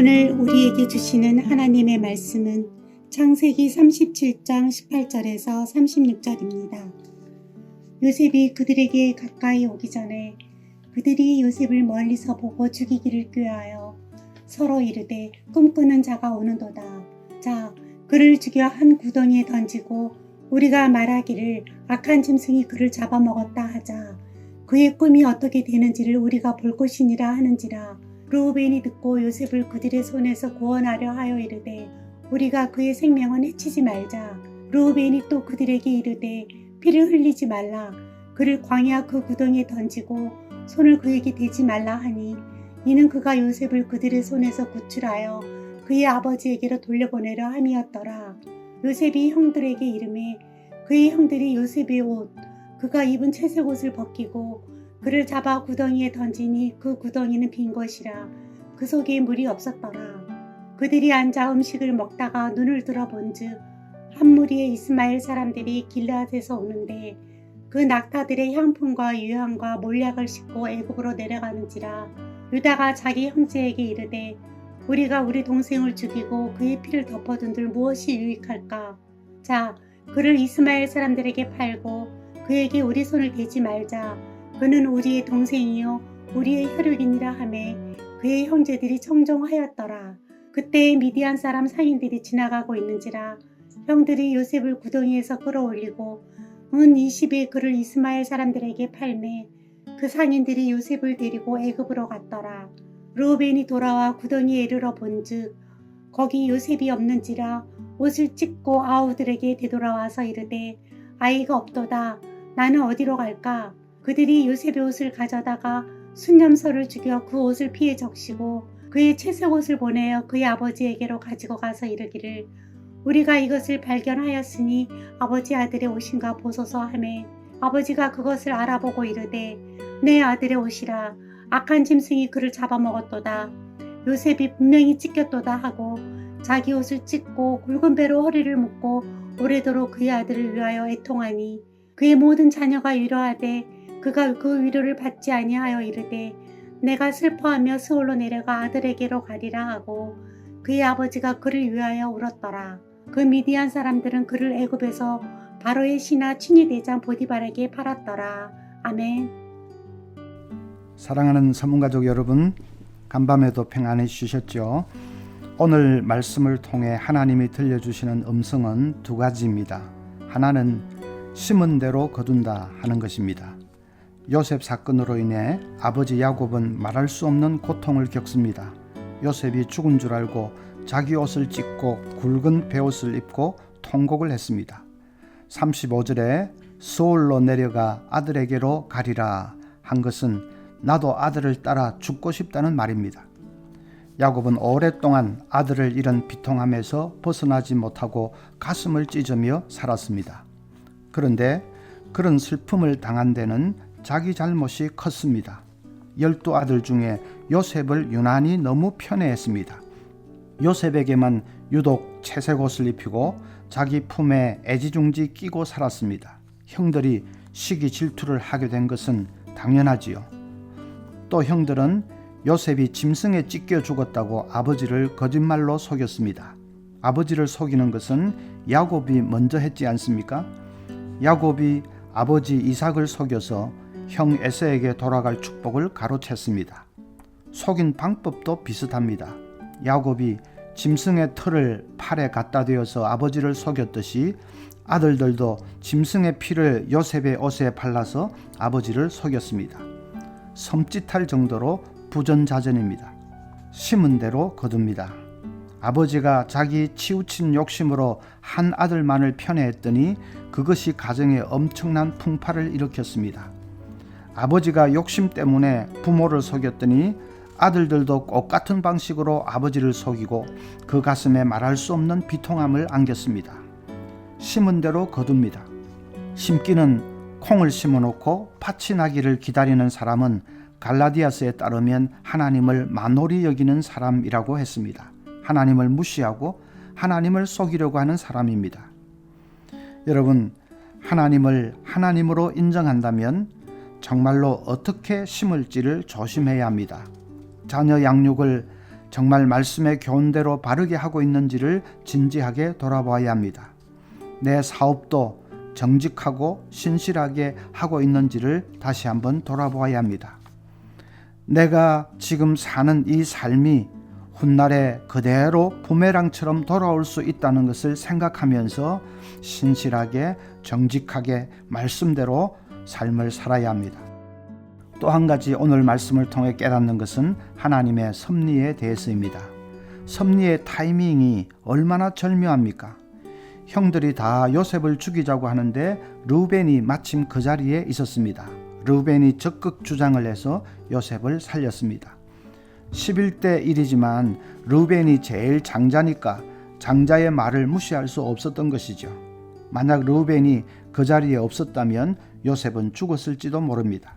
오늘 우리에게 주시는 하나님의 말씀은 창세기 37장 18절에서 36절입니다. 요셉이 그들에게 가까이 오기 전에 그들이 요셉을 멀리서 보고 죽이기를 꾀하여 서로 이르되 꿈꾸는 자가 오는도다. 자, 그를 죽여 한 구덩이에 던지고 우리가 말하기를 악한 짐승이 그를 잡아먹었다 하자. 그의 꿈이 어떻게 되는지를 우리가 볼 것이니라 하는지라. 르우벤이 듣고 요셉을 그들의 손에서 구원하려 하여 이르되 우리가 그의 생명은 해치지 말자. 르우벤이 또 그들에게 이르되 피를 흘리지 말라. 그를 광야 그 구덩이에 던지고 손을 그에게 대지 말라 하니 이는 그가 요셉을 그들의 손에서 구출하여 그의 아버지에게로 돌려보내려 함이었더라. 요셉이 형들에게 이르매 그의 형들이 요셉의 옷 그가 입은 채색 옷을 벗기고 그를 잡아 구덩이에 던지니 그 구덩이는 빈 것이라. 그 속에 물이 없었더라. 그들이 앉아 음식을 먹다가 눈을 들어본즉 한 무리의 이스마엘 사람들이 길르앗에서 오는데 그 낙타들의 향품과 유향과 몰약을 싣고 애굽으로 내려가는지라. 유다가 자기 형제에게 이르되 우리가 우리 동생을 죽이고 그의 피를 덮어둔들 무엇이 유익할까. 자, 그를 이스마엘 사람들에게 팔고 그에게 우리 손을 대지 말자. 그는 우리의 동생이요 우리의 혈육이니라 하매 그의 형제들이 청종하였더라. 그때 미디안 사람 상인들이 지나가고 있는지라. 형들이 요셉을 구덩이에서 끌어올리고 은 20에 그를 이스마엘 사람들에게 팔매 그 상인들이 요셉을 데리고 애굽으로 갔더라. 르우벤이 돌아와 구덩이에 이르러 본즉 거기 요셉이 없는지라. 옷을 찢고 아우들에게 되돌아와서 이르되 아이가 없도다. 나는 어디로 갈까. 그들이 요셉의 옷을 가져다가 순념소를 죽여 그 옷을 피에 적시고 그의 채색 옷을 보내어 그의 아버지에게로 가지고 가서 이르기를 우리가 이것을 발견하였으니 아버지 아들의 옷인가 보소서 하매 아버지가 그것을 알아보고 이르되 내 아들의 옷이라. 악한 짐승이 그를 잡아먹었도다. 요셉이 분명히 찢겼도다 하고 자기 옷을 찢고 굵은 배로 허리를 묶고 오래도록 그의 아들을 위하여 애통하니 그의 모든 자녀가 위로하되 그가 그 위로를 받지 아니하여 이르되 내가 슬퍼하며 스올로 내려가 아들에게로 가리라 하고 그의 아버지가 그를 위하여 울었더라. 그 미디안 사람들은 그를 애굽에서 바로의 신하 친위대장 보디발에게 팔았더라. 아멘. 사랑하는 성문가족 여러분, 간밤에도 평안히 쉬셨죠? 오늘 말씀을 통해 하나님이 들려주시는 음성은 두 가지입니다. 하나는 심은 대로 거둔다 하는 것입니다. 요셉 사건으로 인해 아버지 야곱은 말할 수 없는 고통을 겪습니다. 요셉이 죽은 줄 알고 자기 옷을 찢고 굵은 베옷을 입고 통곡을 했습니다. 35절에 스올로 내려가 아들에게로 가리라 한 것은 나도 아들을 따라 죽고 싶다는 말입니다. 야곱은 오랫동안 아들을 잃은 비통함에서 벗어나지 못하고 가슴을 찢으며 살았습니다. 그런데 그런 슬픔을 당한 데는 자기 잘못이 컸습니다. 12아들 중에 요셉을 유난히 너무 편애했습니다. 요셉에게만 유독 채색 옷을 입히고 자기 품에 애지중지 끼고 살았습니다. 형들이 시기 질투를 하게 된 것은 당연하지요. 또 형들은 요셉이 짐승에 찢겨 죽었다고 아버지를 거짓말로 속였습니다. 아버지를 속이는 것은 야곱이 먼저 했지 않습니까? 야곱이 아버지 이삭을 속여서 형 에서에게 돌아갈 축복을 가로챘습니다. 속인 방법도 비슷합니다. 야곱이 짐승의 털을 팔에 갖다 대어서 아버지를 속였듯이 아들들도 짐승의 피를 요셉의 옷에 발라서 아버지를 속였습니다. 섬찟할 정도로 부전자전입니다. 심은 대로 거둡니다. 아버지가 자기 치우친 욕심으로 한 아들만을 편애했더니 그것이 가정에 엄청난 풍파를 일으켰습니다. 아버지가 욕심 때문에 부모를 속였더니 아들들도 똑같은 방식으로 아버지를 속이고 그 가슴에 말할 수 없는 비통함을 안겼습니다. 심은 대로 거둡니다. 심기는 콩을 심어놓고 팥이 나기를 기다리는 사람은 갈라디아서에 따르면 하나님을 만홀히 여기는 사람이라고 했습니다. 하나님을 무시하고 하나님을 속이려고 하는 사람입니다. 여러분, 하나님을 하나님으로 인정한다면 정말로 어떻게 심을지를 조심해야 합니다. 자녀 양육을 정말 말씀의 교훈대로 바르게 하고 있는지를 진지하게 돌아봐야 합니다. 내 사업도 정직하고 신실하게 하고 있는지를 다시 한번 돌아보아야 합니다. 내가 지금 사는 이 삶이 훗날에 그대로 부메랑처럼 돌아올 수 있다는 것을 생각하면서 신실하게 정직하게 말씀대로 삶을 살아야 합니다. 또 한 가지 오늘 말씀을 통해 깨닫는 것은 하나님의 섭리에 대해서입니다. 섭리의 타이밍이 얼마나 절묘합니까? 형들이 다 요셉을 죽이자고 하는데 르우벤이 마침 그 자리에 있었습니다. 르우벤이 적극 주장을 해서 요셉을 살렸습니다. 11대 1이지만 르우벤이 제일 장자니까 장자의 말을 무시할 수 없었던 것이죠. 만약 르우벤이 그 자리에 없었다면 요셉은 죽었을지도 모릅니다.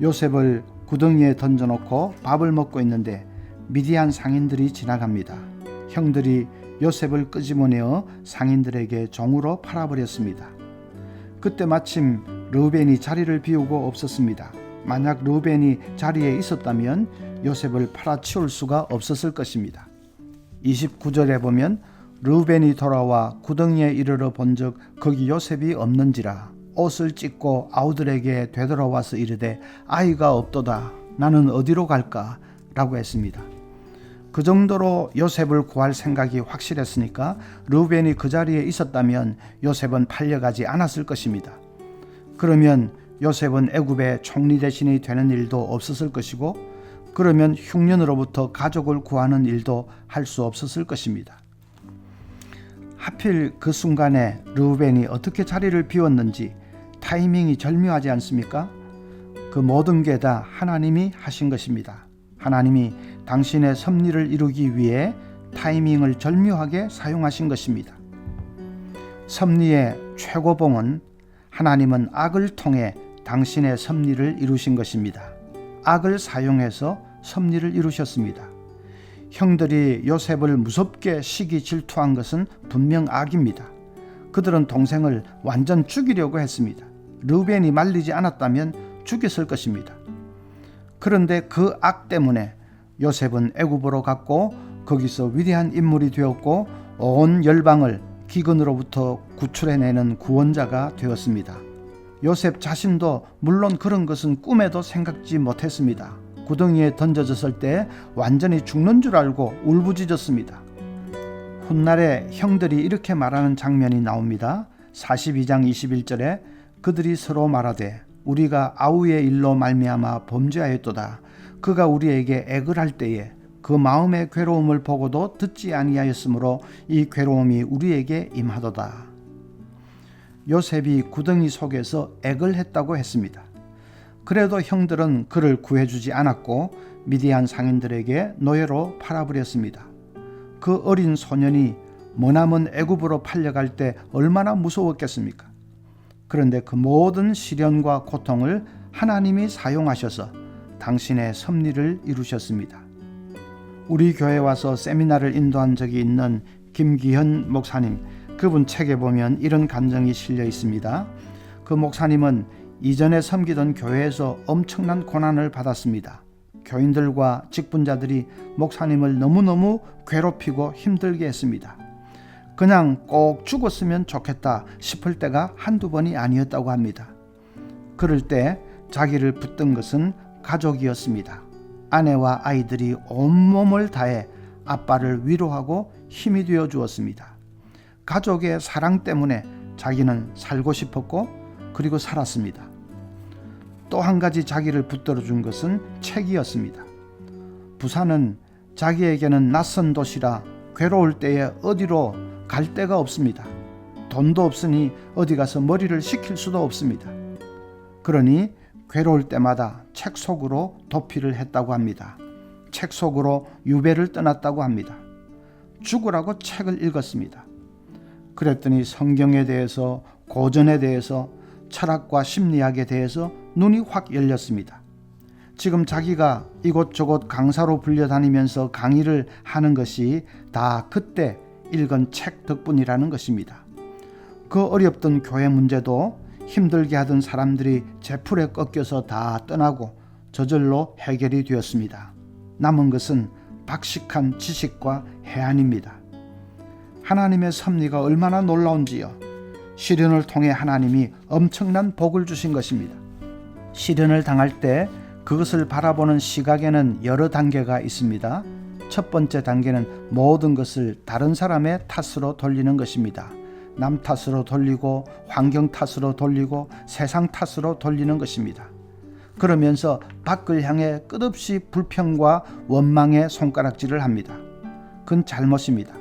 요셉을 구덩이에 던져놓고 밥을 먹고 있는데 미디안 상인들이 지나갑니다. 형들이 요셉을 끄집어내어 상인들에게 종으로 팔아버렸습니다. 그때 마침 르우벤이 자리를 비우고 없었습니다. 만약 르우벤이 자리에 있었다면 요셉을 팔아치울 수가 없었을 것입니다. 29절에 보면 르우벤이 돌아와 구덩이에 이르러 본즉 거기 요셉이 없는지라 옷을 찢고 아우들에게 되돌아와서 이르되 아이가 없도다 나는 어디로 갈까 라고 했습니다. 그 정도로 요셉을 구할 생각이 확실했으니까 르우벤이 그 자리에 있었다면 요셉은 팔려가지 않았을 것입니다. 그러면 요셉은 애굽의 총리 대신이 되는 일도 없었을 것이고 그러면 흉년으로부터 가족을 구하는 일도 할 수 없었을 것입니다. 하필 그 순간에 르우벤이 어떻게 자리를 비웠는지 타이밍이 절묘하지 않습니까? 그 모든 게 다 하나님이 하신 것입니다. 하나님이 당신의 섭리를 이루기 위해 타이밍을 절묘하게 사용하신 것입니다. 섭리의 최고봉은 하나님은 악을 통해 당신의 섭리를 이루신 것입니다. 악을 사용해서 섭리를 이루셨습니다. 형들이 요셉을 무섭게 시기 질투한 것은 분명 악입니다. 그들은 동생을 완전 죽이려고 했습니다. 르우벤이 말리지 않았다면 죽였을 것입니다. 그런데 그 악 때문에 요셉은 애굽으로 갔고 거기서 위대한 인물이 되었고 온 열방을 기근으로부터 구출해내는 구원자가 되었습니다. 요셉 자신도 물론 그런 것은 꿈에도 생각지 못했습니다. 구덩이에 던져졌을 때 완전히 죽는 줄 알고 울부짖었습니다. 훗날에 형들이 이렇게 말하는 장면이 나옵니다. 42장 21절에 그들이 서로 말하되 우리가 아우의 일로 말미암아 범죄하였도다. 그가 우리에게 액을 할 때에 그 마음의 괴로움을 보고도 듣지 아니하였으므로 이 괴로움이 우리에게 임하도다. 요셉이 구덩이 속에서 액을 했다고 했습니다. 그래도 형들은 그를 구해주지 않았고 미디안 상인들에게 노예로 팔아버렸습니다. 그 어린 소년이 머나먼 애굽으로 팔려갈 때 얼마나 무서웠겠습니까? 그런데 그 모든 시련과 고통을 하나님이 사용하셔서 당신의 섭리를 이루셨습니다. 우리 교회에 와서 세미나를 인도한 적이 있는 김기현 목사님, 그분 책에 보면 이런 감정이 실려 있습니다. 그 목사님은 이전에 섬기던 교회에서 엄청난 고난을 받았습니다. 교인들과 직분자들이 목사님을 너무너무 괴롭히고 힘들게 했습니다. 그냥 꼭 죽었으면 좋겠다 싶을 때가 한두 번이 아니었다고 합니다. 그럴 때 자기를 붙든 것은 가족이었습니다. 아내와 아이들이 온몸을 다해 아빠를 위로하고 힘이 되어 주었습니다. 가족의 사랑 때문에 자기는 살고 싶었고 그리고 살았습니다. 또 한 가지 자기를 붙들어 준 것은 책이었습니다. 부산은 자기에게는 낯선 도시라 괴로울 때에 어디로 갈 데가 없습니다. 돈도 없으니 어디 가서 머리를 식힐 수도 없습니다. 그러니 괴로울 때마다 책 속으로 도피를 했다고 합니다. 책 속으로 유배를 떠났다고 합니다. 죽으라고 책을 읽었습니다. 그랬더니 성경에 대해서, 고전에 대해서, 철학과 심리학에 대해서 눈이 확 열렸습니다. 지금 자기가 이곳저곳 강사로 불려다니면서 강의를 하는 것이 다 그때 읽은 책 덕분이라는 것입니다. 그 어렵던 교회 문제도 힘들게 하던 사람들이 제풀에 꺾여서 다 떠나고 저절로 해결이 되었습니다. 남은 것은 박식한 지식과 해안입니다. 하나님의 섭리가 얼마나 놀라운지요. 시련을 통해 하나님이 엄청난 복을 주신 것입니다. 시련을 당할 때 그것을 바라보는 시각에는 여러 단계가 있습니다. 첫 번째 단계는 모든 것을 다른 사람의 탓으로 돌리는 것입니다. 남 탓으로 돌리고 환경 탓으로 돌리고 세상 탓으로 돌리는 것입니다. 그러면서 밖을 향해 끝없이 불평과 원망의 손가락질을 합니다. 그건 잘못입니다.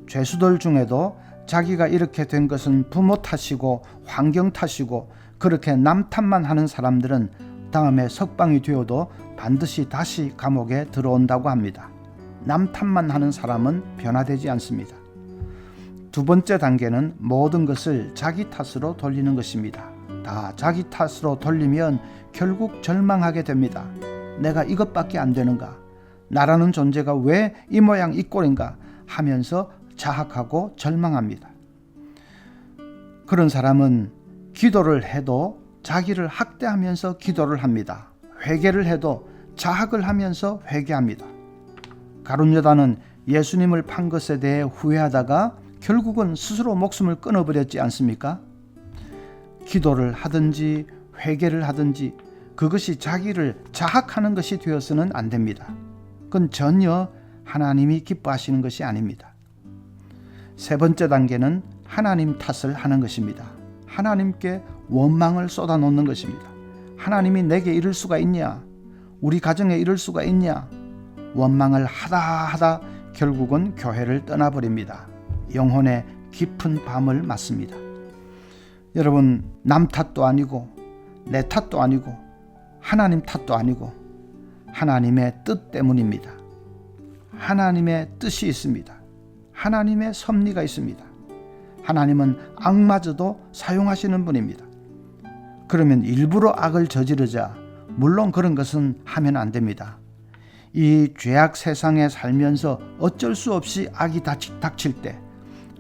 죄수들 중에도 자기가 이렇게 된 것은 부모 탓이고 환경 탓이고 그렇게 남 탓만 하는 사람들은 다음에 석방이 되어도 반드시 다시 감옥에 들어온다고 합니다. 남 탓만 하는 사람은 변화되지 않습니다. 두 번째 단계는 모든 것을 자기 탓으로 돌리는 것입니다. 다 자기 탓으로 돌리면 결국 절망하게 됩니다. 내가 이것밖에 안 되는가? 나라는 존재가 왜 이 모양 이 꼴인가? 하면서 자학하고 절망합니다. 그런 사람은 기도를 해도 자기를 학대하면서 기도를 합니다. 회개를 해도 자학을 하면서 회개합니다. 가룟 유다는 예수님을 판 것에 대해 후회하다가 결국은 스스로 목숨을 끊어버렸지 않습니까? 기도를 하든지 회개를 하든지 그것이 자기를 자학하는 것이 되어서는 안 됩니다. 그건 전혀 하나님이 기뻐하시는 것이 아닙니다. 세 번째 단계는 하나님 탓을 하는 것입니다. 하나님께 원망을 쏟아놓는 것입니다. 하나님이 내게 이럴 수가 있냐? 우리 가정에 이럴 수가 있냐? 원망을 하다 결국은 교회를 떠나버립니다. 영혼의 깊은 밤을 맞습니다. 여러분, 남 탓도 아니고 내 탓도 아니고 하나님 탓도 아니고 하나님의 뜻 때문입니다. 하나님의 뜻이 있습니다. 하나님의 섭리가 있습니다. 하나님은 악마저도 사용하시는 분입니다. 그러면 일부러 악을 저지르자, 물론 그런 것은 하면 안 됩니다. 이 죄악 세상에 살면서 어쩔 수 없이 악이 닥칠 때,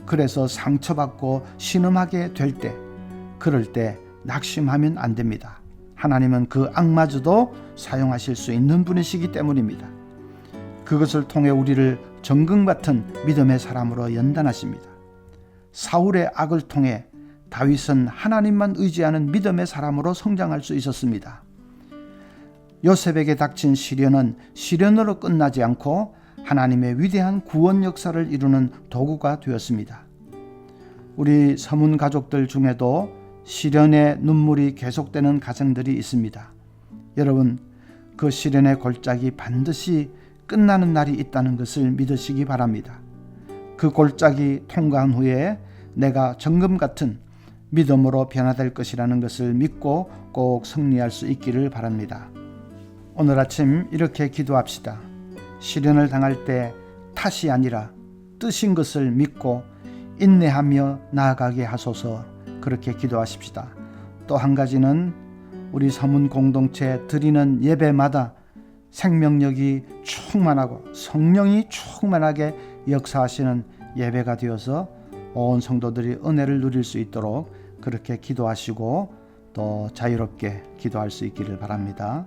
그래서 상처받고 신음하게 될 때, 그럴 때 낙심하면 안 됩니다. 하나님은 그 악마저도 사용하실 수 있는 분이시기 때문입니다. 그것을 통해 우리를 정금 같은 믿음의 사람으로 연단하십니다. 사울의 악을 통해 다윗은 하나님만 의지하는 믿음의 사람으로 성장할 수 있었습니다. 요셉에게 닥친 시련은 시련으로 끝나지 않고 하나님의 위대한 구원 역사를 이루는 도구가 되었습니다. 우리 서문 가족들 중에도 시련의 눈물이 계속되는 가정들이 있습니다. 여러분, 그 시련의 골짜기 반드시 끝나는 날이 있다는 것을 믿으시기 바랍니다. 그 골짜기 통과한 후에 내가 정금 같은 믿음으로 변화될 것이라는 것을 믿고 꼭 승리할 수 있기를 바랍니다. 오늘 아침 이렇게 기도합시다. 시련을 당할 때 탓이 아니라 뜻인 것을 믿고 인내하며 나아가게 하소서. 그렇게 기도하십시다. 또 한 가지는 우리 서문 공동체 드리는 예배마다 생명력이 충만하고 성령이 충만하게 역사하시는 예배가 되어서 온 성도들이 은혜를 누릴 수 있도록 그렇게 기도하시고 또 자유롭게 기도할 수 있기를 바랍니다.